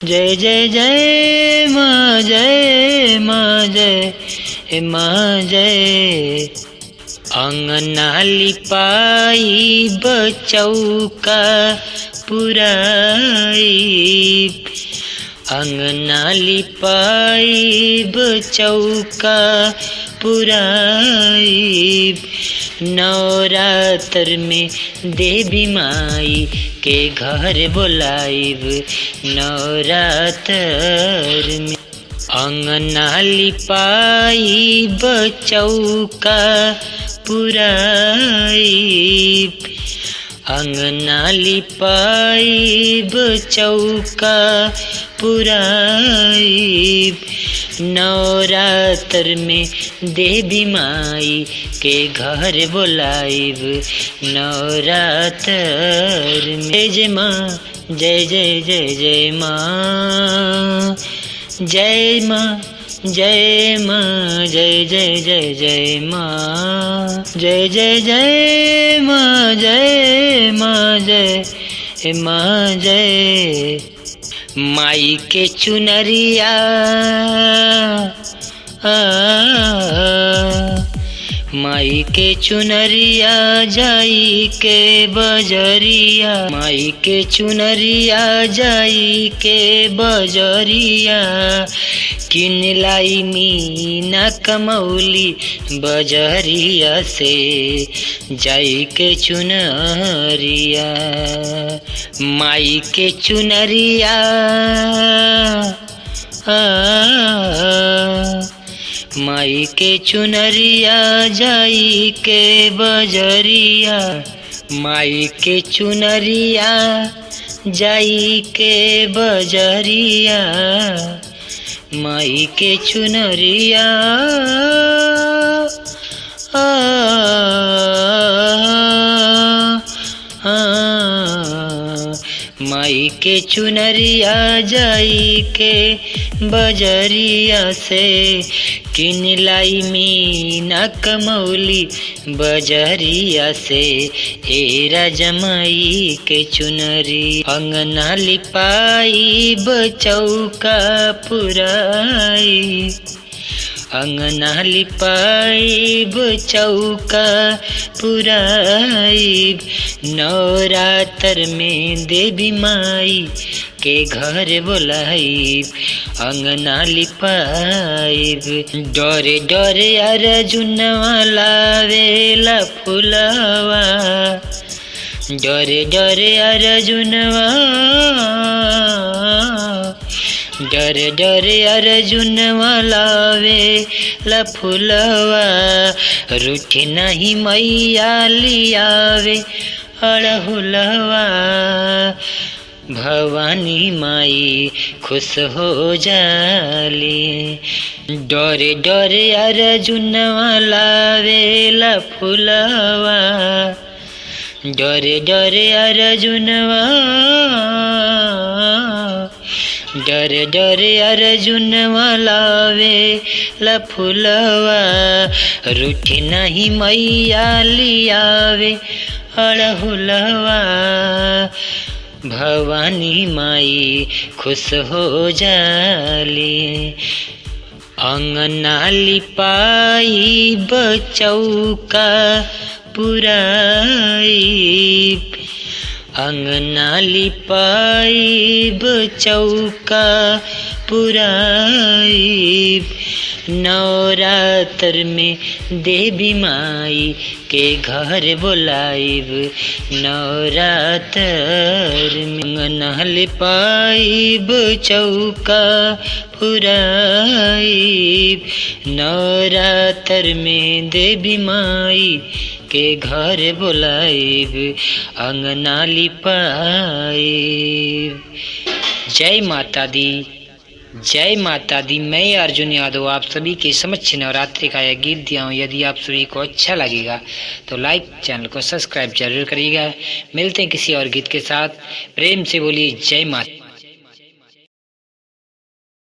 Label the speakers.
Speaker 1: जय जय जय माँ जय माँ जय माँ जय। अंगना लिपाई बचौका पुराई, अंगना लिपाई बचौका पुराई। नवरात्र में देवी माई के घर बुलाइब, नवरात्र में अंगना लिपाई बचौका पुराई, अंगना लिपाई बचौका पुराई। नवरात्र में देवी माई के घर बुलाइब, नवरात्र में। जय जय माँ जय जय जय जय माँ, जय माँ जय माँ जय जय जय जय माँ, जय जय जय माँ जय माँ जय माँ जय। माई के चुनरिया माई के चुनरिया जाई के बजरिया, माई के चुनरिया जाई के बजरिया। किन लाई मीना कमौली बजरिया से जाई के चुनरिया, माई के चुनरिया माई के चुनरिया जाई के बजरिया, माई के चुनरिया जाई के बजरिया, माई के चुनरिया माई के चुनरिया जाई के बजरिया से। किन लाई मीना कमौली बजरिया से, ए राजा माई के चुनरी। अंगना लिपाई बचौका पुराई, अंगना लिपाई बचौका पुराई। नवरात्र में देवी माई के घर बुलाइब, अंगना लिपाइब। डरे डरे अर्जुनवा लावेला फुलवा, डरे डरे अर्जुनवा, डरे डरे अर्जुनवा लावेला फुलवा। रूठी नहीं मैया लियावे अड़हुलवा, भवानी माई खुश हो जाली। डरे डरे अर्जुनवा लावेला फुलवा, डरे डरे अर्जुनवा, डरे डरे अर्जुनवा लावेला फुलवा। रूठी नहीं मैया लियावे अड़हुलवा, भवानी माई खुश हो जाली। अंगना लिपाई बचौका पुराई, अंगना लिपाई बचौका पुराई। नवरात्र में देवी माई के घर बुलाइब, नवरात्र में अंगना लिपाई बचौका पुराई। नवरात्र में देवी माई के घर बुलाइब, अंगना लिपाइब। जय माता दी, जय माता दी। मैं अर्जुन यादव आप सभी के समक्ष नवरात्रि का यह गीत दिया हूँ। यदि आप सभी को अच्छा लगेगा तो लाइक, चैनल को सब्सक्राइब जरूर करिएगा। मिलते हैं किसी और गीत के साथ। प्रेम से बोलिए जय माता।